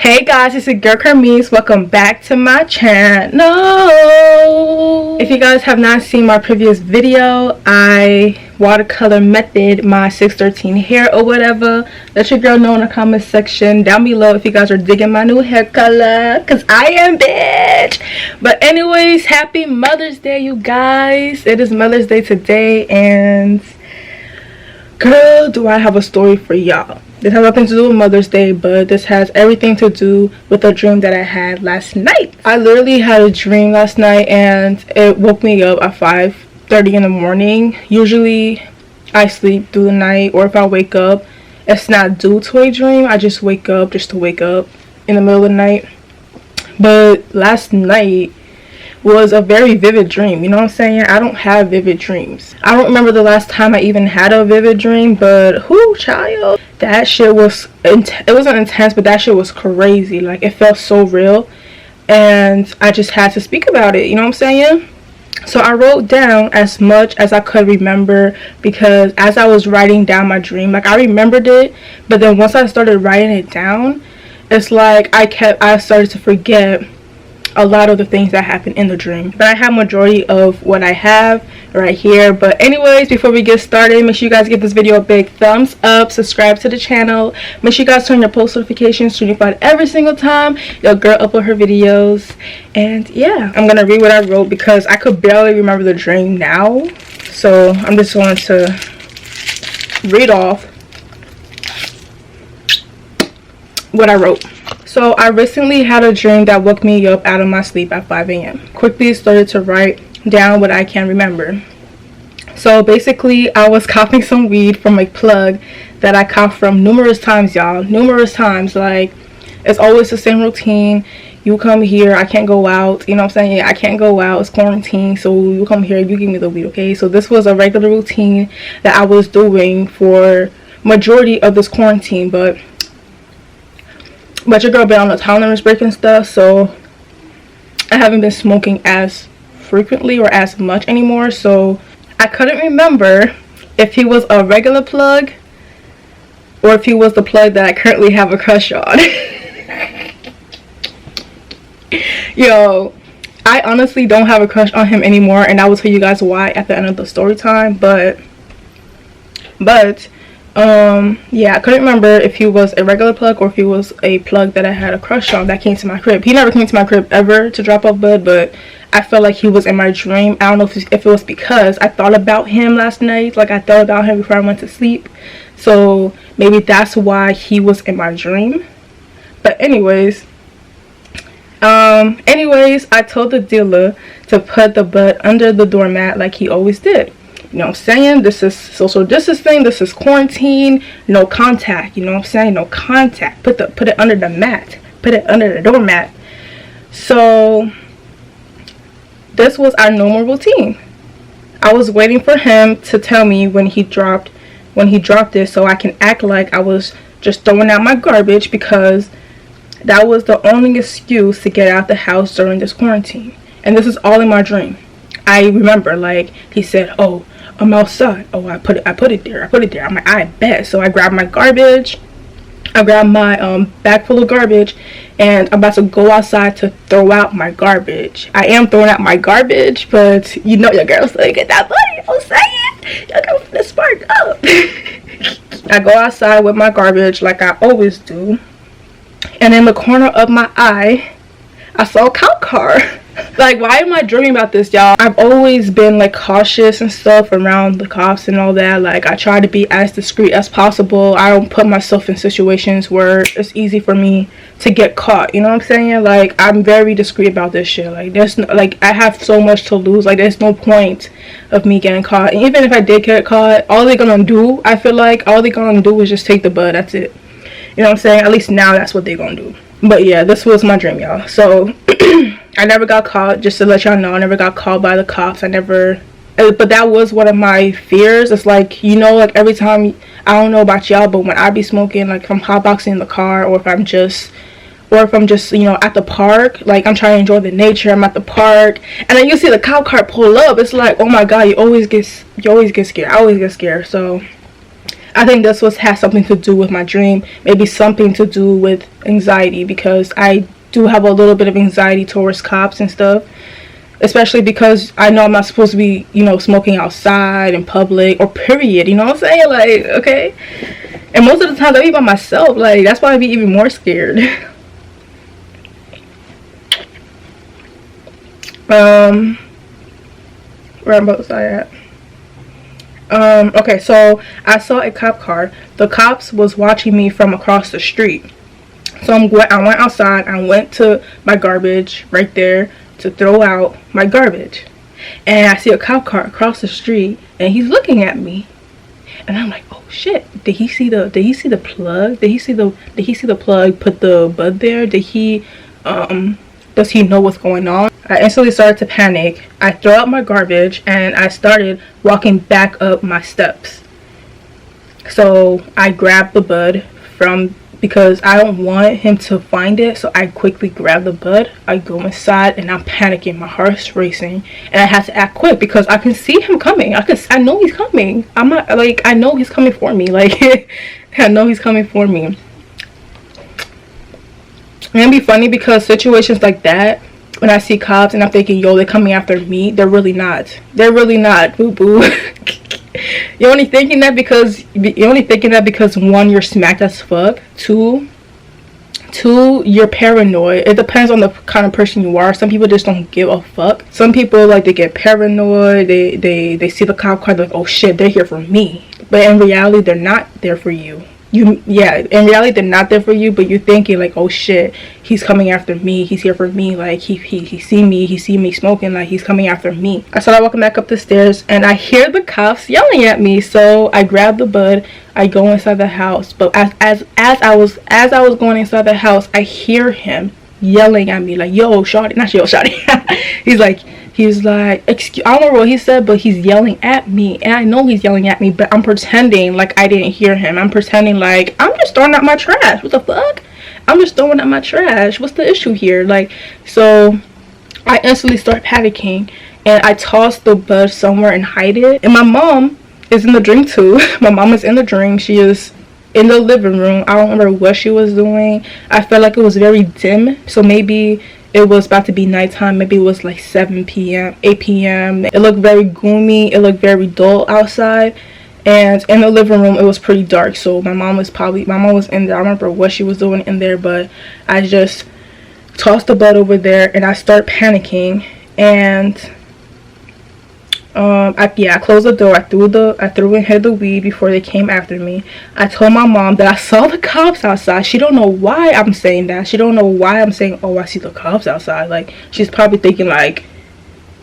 Hey guys, it's your girl Carmise. Welcome back to my channel. If you guys have not seen my previous video, I watercolor method my 613 hair or whatever. Let your girl know in the comment section down below if you guys are digging my new hair color, because I am, bitch. But anyways, happy Mother's Day, you guys. It is Mother's Day today, and girl, do I have a story for y'all. This has nothing to do with Mother's Day, but this has everything to do with a dream that I had last night. I literally had a dream last night and it woke me up at 5:30 in the morning. Usually I sleep through the night, or if I wake up, it's not due to a dream. I just wake up just to wake up in the middle of the night. But last night was a very vivid dream, you know what I'm saying? I don't have vivid dreams. I don't remember the last time I even had a vivid dream, but whoo, child, that shit was it wasn't intense, but that shit was crazy. Like, it felt so real, and I just had to speak about it, you know what I'm saying? So I wrote down as much as I could remember, because as I was writing down my dream, like, I remembered it, but then once I started writing it down, it's like I started to forget a lot of the things that happened in the dream. But I have majority of what I have right here. But anyways, before we get started, make sure you guys give this video a big thumbs up, subscribe to the channel, make sure you guys turn your post notifications to be notified every single time your girl upload her videos. And yeah, I'm gonna read what I wrote because I could barely remember the dream now, so I'm just going to read off what I wrote. So I recently had a dream that woke me up out of my sleep at 5 a.m. Quickly started to write down what I can remember. So basically, I was coughing some weed from a plug that I coughed from numerous times, y'all. Numerous times. Like, it's always the same routine. You come here, I can't go out. You know what I'm saying? I can't go out. It's quarantine. So you come here, you give me the weed, okay? So this was a regular routine that I was doing for majority of this quarantine, but your girl been on a tolerance break and stuff, so I haven't been smoking as frequently or as much anymore. So I couldn't remember if he was a regular plug or if he was the plug that I currently have a crush on. Yo, I honestly don't have a crush on him anymore, and I will tell you guys why at the end of the story time. But yeah, I couldn't remember if he was a regular plug or if he was a plug that I had a crush on that came to my crib. He never came to my crib ever to drop off bud, but I felt like he was in my dream. I don't know if it was because I thought about him last night. Like, I thought about him before I went to sleep. So maybe that's why he was in my dream. But anyways, I told the dealer to put the bud under the doormat like he always did. You know what I'm saying? This is social distancing. This is quarantine. No contact. You know what I'm saying? No contact. Put it under the mat. Put it under the doormat. So this was our normal routine. I was waiting for him to tell me when he dropped it, so I can act like I was just throwing out my garbage, because that was the only excuse to get out the house during this quarantine. And this is all in my dream. I remember, like, he said, "Oh, I'm outside." Oh, I put it there. I'm like, I bet. So I grabbed my garbage. I grabbed my bag full of garbage, and I'm about to go outside to throw out my garbage. I am throwing out my garbage, but you know your girl's still get that money. You know what I'm saying? Your girl finna spark up. I go outside with my garbage like I always do, and in the corner of my eye, I saw a cop car. Like, why am I dreaming about this, y'all? I've always been, like, cautious and stuff around the cops and all that. Like, I try to be as discreet as possible. I don't put myself in situations where it's easy for me to get caught, you know what I'm saying? Like, I'm very discreet about this shit. Like, there's no, like, I have so much to lose. Like, there's no point of me getting caught. And even if I did get caught, all they're gonna do, I feel like all they're gonna do is just take the bud. That's it. You know what I'm saying? At least now that's what they're gonna do. But yeah, this was my dream, y'all. So I never got caught, just to let y'all know. I never got caught by the cops. But that was one of my fears. It's like, you know, like, every time, I don't know about y'all, but when I be smoking, like, if I'm hotboxing in the car, or if I'm just, you know, at the park, like, I'm trying to enjoy the nature, I'm at the park, and then you see the cop car pull up, it's like, oh my god, you always get scared. I always get scared. So I think this has something to do with my dream, maybe something to do with anxiety, because I do have a little bit of anxiety towards cops and stuff, especially because I know I'm not supposed to be, you know, smoking outside in public or period, you know what I'm saying? Like, okay. And most of the times I be by myself, like, that's why I be even more scared. Where was I at? Okay, so I saw a cop car. The cops was watching me from across the street. So I went outside. I went to my garbage right there to throw out my garbage. And I see a cop car across the street, and he's looking at me. And I'm like, oh shit! Did he see the plug? Did he see the plug? Put the bud there? Does he know what's going on? I instantly started to panic. I threw out my garbage and I started walking back up my steps. So I grabbed the bud because I don't want him to find it. So I quickly grab the bud. I go inside and I'm panicking. My heart's racing, and I have to act quick because I can see him coming. I know he's coming. I'm not like, I know he's coming for me. Like, I know he's coming for me. And it'd be funny because situations like that, when I see cops and I'm thinking, yo, they're coming after me, they're really not. They're really not. Boo boo. You're only thinking that because one, you're smacked as fuck. Two, you're paranoid. It depends on the kind of person you are. Some people just don't give a fuck. Some people, like, they get paranoid. They see the cop car, they're like, oh shit, they're here for me. But in reality, they're not there for you. In reality they're not there for you, but you're thinking like, oh shit, he's coming after me, he's here for me, like he see me smoking, like he's coming after me. I started walking back up the stairs and I hear the cops yelling at me, so I grab the bud, I go inside the house. But as I was going inside the house, I hear him yelling at me like, yo shawty, not yo shawty. He's like, excuse, I don't remember what he said, but he's yelling at me. And I know he's yelling at me, but I'm pretending like I didn't hear him. I'm pretending like, I'm just throwing out my trash. What the fuck? I'm just throwing out my trash. What's the issue here? Like, so I instantly start panicking. And I toss the bud somewhere and hide it. And my mom is in the drink too. My mom is in the drink. She is in the living room. I don't remember what she was doing. I felt like it was very dim. So maybe it was about to be nighttime. Maybe it was like 7 p.m, 8 p.m. It looked very gloomy. It looked very dull outside. And in the living room, it was pretty dark. So my mom was in there. I don't remember what she was doing in there, but I just tossed the bud over there and I start panicking. And I closed the door. I threw and hid the weed before they came after me. I told my mom that I saw the cops outside. She don't know why I'm saying that. She don't know why I'm saying, oh, I see the cops outside. Like, she's probably thinking like,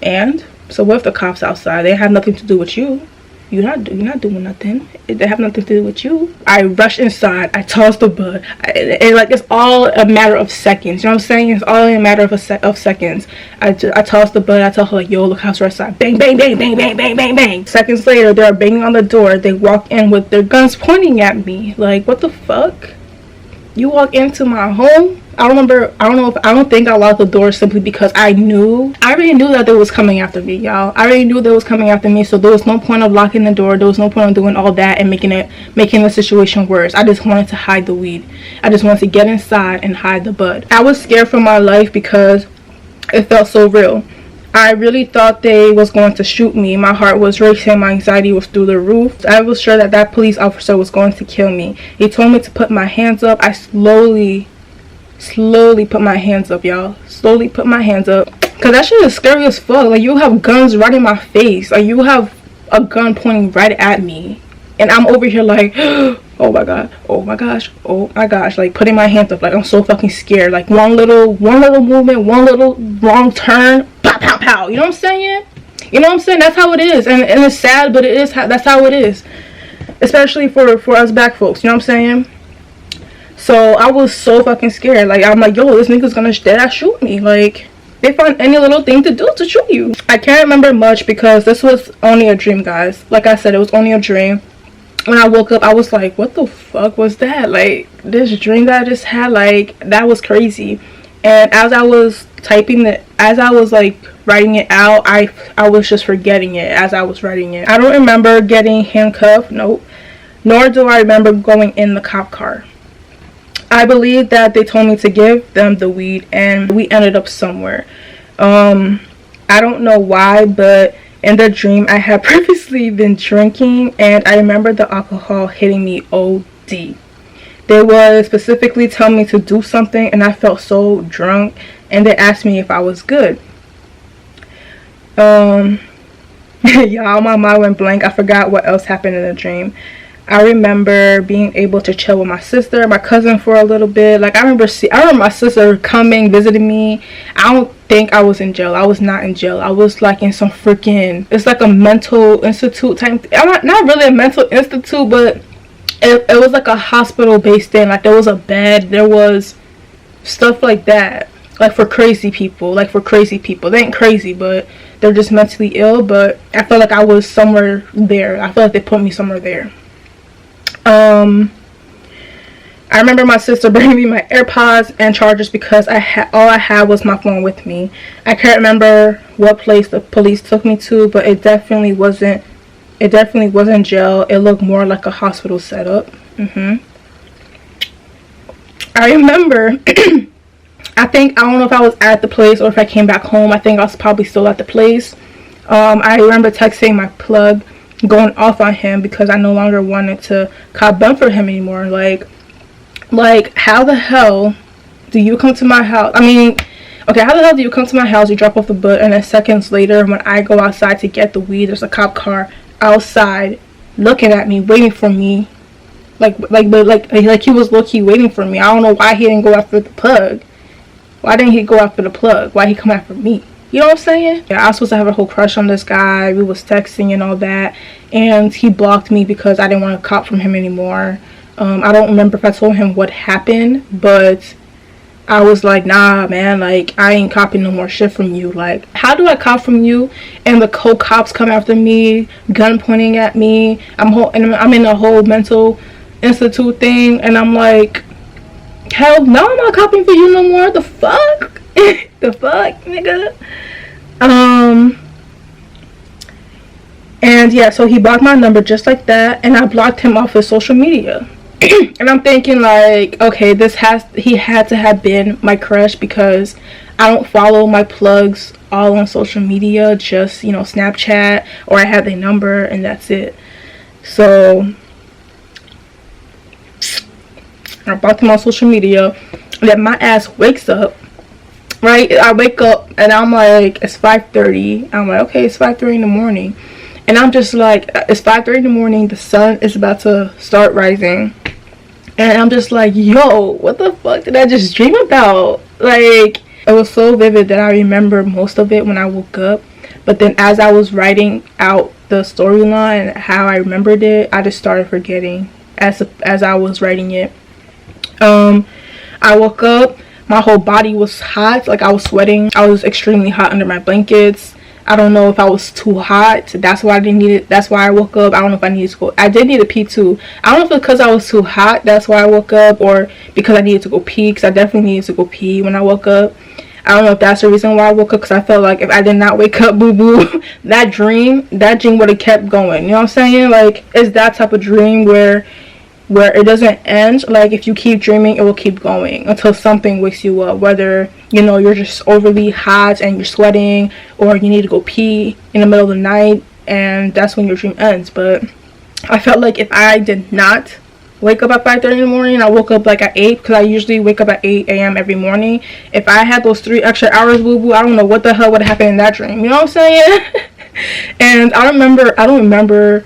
and so what if the cops outside? They have nothing to do with you. You're not doing nothing. They have nothing to do with you. I rushed inside. I tossed the bud. And like, it's all a matter of seconds. You know what I'm saying? It's all in a matter of seconds. I tossed the bud. I told her like, yo, look, house right outside. Bang, bang, bang, bang, bang, bang, bang, bang. Seconds later, they're banging on the door. They walk in with their guns pointing at me. Like, what the fuck? You walk into my home? I don't think I locked the door simply because I already knew that they was coming after me, y'all. I already knew they was coming after me, so there was no point of locking the door. There was no point of doing all that and making the situation worse. I just wanted to hide the weed. I just wanted to get inside and hide the bud. I was scared for my life because it felt so real. I really thought they was going to shoot me. My heart was racing. My anxiety was through the roof. I was sure that police officer was going to kill me. He told me to put my hands up. I slowly put my hands up, y'all. Slowly put my hands up. Cause that shit is scary as fuck. Like, you have guns right in my face. Like, you have a gun pointing right at me. And I'm over here like, oh my god, oh my gosh, oh my gosh. Like, putting my hands up. Like, I'm so fucking scared. Like, one little movement, one little wrong turn, pow, pow, pow. You know what I'm saying? You know what I'm saying? That's how it is. And it's sad, but that's how it is. Especially for us black folks. You know what I'm saying? So I was so fucking scared. Like, I'm like, yo, this nigga's gonna dead ass shoot me. Like, they find any little thing to do to shoot you. I can't remember much because this was only a dream, guys. Like I said, it was only a dream. When I woke up, I was like, what the fuck was that? Like, this dream that I just had, like, that was crazy. And as I was like writing it out, I was just forgetting it as I was writing it. I don't remember getting handcuffed. Nope. nor do I remember going in the cop car. I believe that they told me to give them the weed, and we ended up somewhere. I don't know why, but in the dream I had previously been drinking, and I remember the alcohol hitting me OD. They would specifically tell me to do something, and I felt so drunk, and they asked me if I was good. Y'all, my mind went blank. I forgot what else happened in the dream. I remember being able to chill with my sister, my cousin for a little bit. Like, I remember my sister coming, visiting me. I don't think I was in jail. I was not in jail. I was like in some freaking, it's like a mental institute type. Not really a mental institute, but it was like a hospital based thing. Like, there was a bed, there was stuff like that, like for crazy people. They ain't crazy, but they're just mentally ill. But I felt like I was somewhere there. I feel like they put me somewhere there. I remember my sister bringing me my AirPods and chargers because all I had was my phone with me. I can't remember what place the police took me to, but it definitely wasn't jail. It looked more like a hospital setup. I remember I don't know if I was at the place or if I came back home. I think I was probably still at the place. I remember texting my plug, going off on him because I no longer wanted to cop bump for him anymore. Like how the hell do you come to my house? I mean, okay, how the hell do you come to my house, you drop off the butt, and then seconds later when I go outside to get the weed, there's a cop car outside looking at me, waiting for me, like he was low-key waiting for me. I don't know why he didn't go after the plug. Why didn't he go after the plug? Why he come after me? You know what I'm saying? Yeah, I was supposed to have a whole crush on this guy. We was texting and all that, and he blocked me because I didn't want to cop from him anymore. I don't remember if I told him what happened, but I was like, nah, man, like, I ain't copying no more shit from you. Like, how do I cop from you and the cops come after me, gun pointing at me? I'm in a whole mental institute thing, and I'm like, hell no, I'm not copying for you no more. The fuck? The fuck, nigga? And yeah, so he blocked my number just like that, and I blocked him off his social media. And I'm thinking, like, okay, he had to have been my crush because I don't follow my plugs all on social media, just, Snapchat, or I have their number and that's it. So I blocked him on social media. And then my ass wakes up, right? I wake up and I'm like, it's 5:30. I'm like, okay, it's 5:30 in the morning. And I'm just like, it's 5:30 in the morning. The sun is about to start rising. And I'm just like, yo, what the fuck did I just dream about? Like, it was so vivid that I remember most of it when I woke up. But then as I was writing out the storyline and how I remembered it, I just started forgetting as I was writing it. I woke up, my whole body was hot, like I was sweating. I was extremely hot under my blankets. I don't know if I was too hot. That's why that's why I woke up. I don't know if I needed to go. I did need to pee too. I don't know if it's because I was too hot, that's why I woke up, or because I needed to go pee, because I definitely needed to go pee when I woke up. I don't know if that's the reason why I woke up, because I felt like if I did not wake up, boo-boo, that dream would have kept going. You know what I'm saying? Like, it's that type of dream where it doesn't end. Like, if you keep dreaming, it will keep going until something wakes you up, whether you're just overly hot and you're sweating, or you need to go pee in the middle of the night, and that's when your dream ends. But I felt like if I did not wake up at 5:30 in the morning, I woke up like at 8, because I usually wake up at 8 a.m. every morning. If I had those 3 extra hours, boo-boo, I don't know what the hell would have happened in that dream. You know what I'm saying? And I don't remember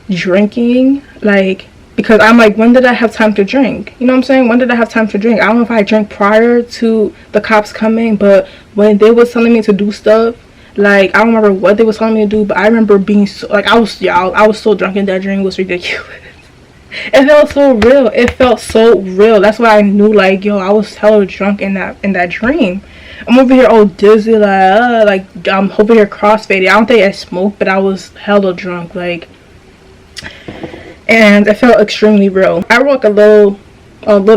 drinking, like, because I'm like, when did I have time to drink? You know what I'm saying? When did I have time to drink? I don't know if I drank prior to the cops coming, but when they was telling me to do stuff, like, I don't remember what they was telling me to do, but I remember being so, like, I was so drunk in that dream. It was ridiculous. It felt so real. It felt so real. That's why I knew, like, yo, I was hella drunk in that dream. I'm over here all dizzy, like I'm over here crossfaded. I don't think I smoked, but I was hella drunk, like. And it felt extremely real. I wrote a little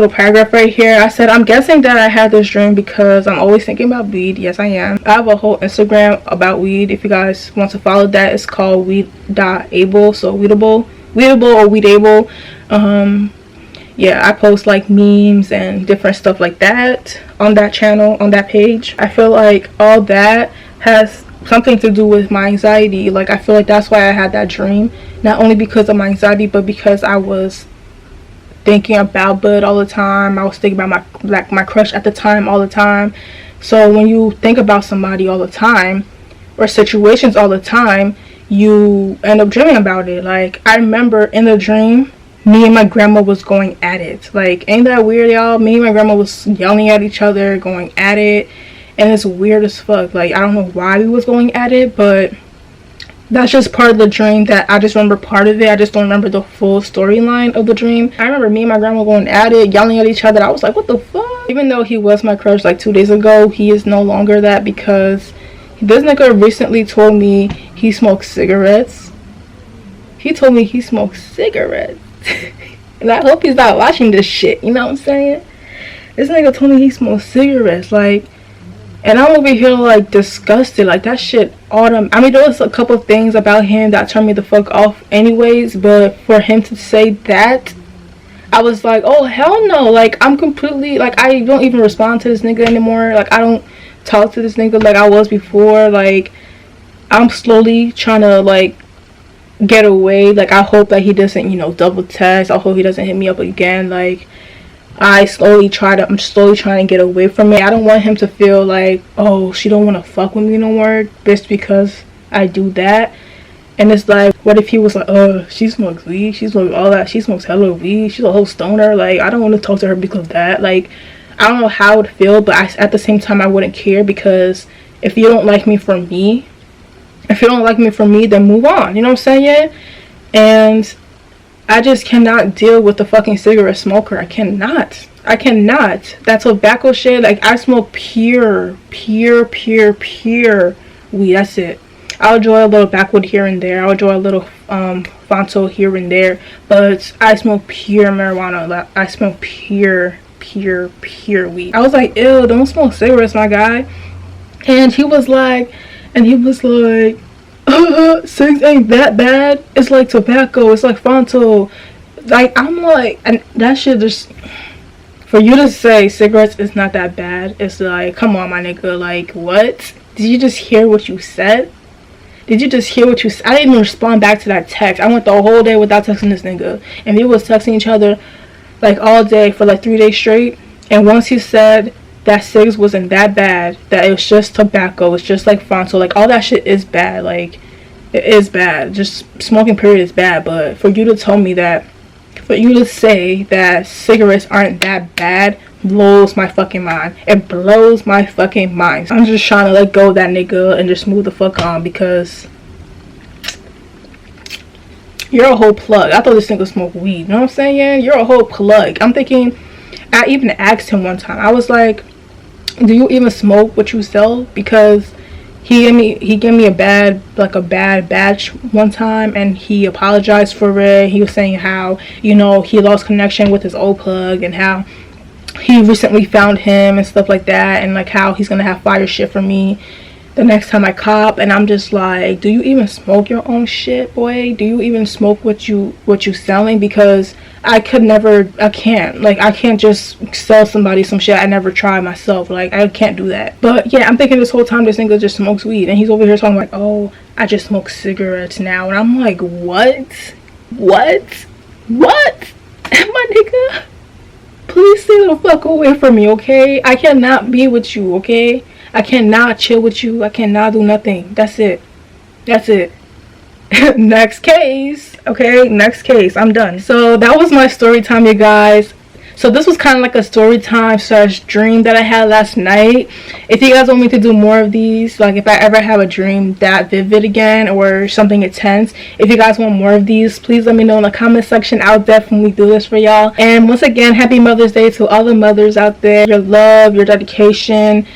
paragraph right here. I said, I'm guessing that I had this dream because I'm always thinking about weed. Yes, I am. I have a whole Instagram about weed. If you guys want to follow that, it's called weed.able. So weedable weedable or weedable. Yeah, I post like memes and different stuff like that on that channel, on that page. I feel like all that has something to do with my anxiety. Like, I feel like that's why I had that dream, not only because of my anxiety, but because I was thinking about Bud all the time. I was thinking about my crush at the time all the time. So when you think about somebody all the time, or situations all the time, you end up dreaming about it. Like, I remember in the dream, me and my grandma was going at it. Like, ain't that weird, y'all? Me and my grandma was yelling at each other, going at it, and it's weird as fuck. Like, I don't know why we was going at it, but that's just part of the dream. That I just remember part of it. I just don't remember the full storyline of the dream. I remember me and my grandma going at it, yelling at each other. I was like, what the fuck? Even though he was my crush like 2 days ago, he is no longer that, because this nigga recently told me he smokes cigarettes. He told me he smokes cigarettes. And I hope he's not watching this shit, you know what I'm saying? This nigga told me he smokes cigarettes, like, and I'm over here like disgusted. Like, that shit I mean, there was a couple things about him that turned me the fuck off anyways, but for him to say that, I was like, oh hell no. Like, I'm completely, like, I don't even respond to this nigga anymore. Like, I don't talk to this nigga like I was before. Like, I'm slowly trying to like get away. Like, I hope that he doesn't, you know, double text. I hope he doesn't hit me up again. Like, I'm slowly trying to get away from it. I don't want him to feel like, oh, she don't want to fuck with me no more just because I do that. And it's like, what if he was like, oh, she smokes weed, she smokes all that, she smokes hella weed, she's a whole stoner. Like, I don't want to talk to her because of that. Like, I don't know how I would feel, but at the same time, I wouldn't care, because if you don't like me for me, then move on. You know what I'm saying? And I just cannot deal with the fucking cigarette smoker. I cannot. That tobacco shit, like, I smoke pure weed. That's it. I'll enjoy a little backwood here and there. I'll enjoy a little Fonto here and there. But I smoke pure marijuana. I smoke pure weed. I was like, ew, don't smoke cigarettes, my guy. And he was like, cigs ain't that bad. It's like tobacco. It's like Fonto. Like, I'm like, and that shit just, for you to say cigarettes is not that bad, it's like, come on, my nigga. Like, what? Did you just hear what you said? I didn't even respond back to that text. I went the whole day without texting this nigga. And we was texting each other like all day for like 3 days straight. And once he said that cigs wasn't that bad, that it was just tobacco, it's just like Fonto, like, all that shit is bad. Like, it is bad. Just smoking period is bad. But for you to say that cigarettes aren't that bad blows my fucking mind. It blows my fucking mind. I'm just trying to let go of that nigga and just move the fuck on, because you're a whole plug. I thought this nigga smoked weed. You know what I'm saying? Yeah, you're a whole plug. I'm thinking, I even asked him one time. I was like, do you even smoke what you sell? Because he gave me a bad batch one time, and he apologized for it. He was saying how, you know, he lost connection with his old plug, and how he recently found him and stuff like that, and like how he's gonna have fire shit for me the next time I cop. And I'm just like, do you even smoke your own shit, boy? Do you even smoke what you selling? Because I can't just sell somebody some shit I never tried myself. Like, I can't do that. But yeah, I'm thinking this whole time this nigga just smokes weed, and he's over here talking like, oh, I just smoke cigarettes now. And I'm like, what my nigga, please stay the fuck away from me, okay? I cannot be with you, okay? I cannot chill with you. I cannot do nothing. That's it. Next case. Okay, next case. I'm done. So that was my story time, you guys. So this was kind of like a story time / dream that I had last night. If you guys want me to do more of these, like if I ever have a dream that vivid again or something intense, if you guys want more of these, please let me know in the comment section. I'll definitely do this for y'all. And once again, happy Mother's Day to all the mothers out there. Your love, your dedication,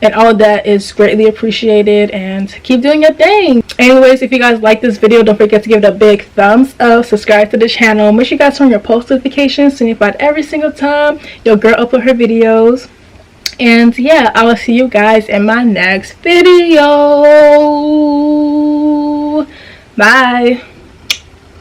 and all that is greatly appreciated, and keep doing your thing. Anyways, if you guys like this video, don't forget to give it a big thumbs up, subscribe to the channel, make sure you guys turn your post notifications so you find every single time your girl upload her videos. And yeah, I will see you guys in my next video. Bye.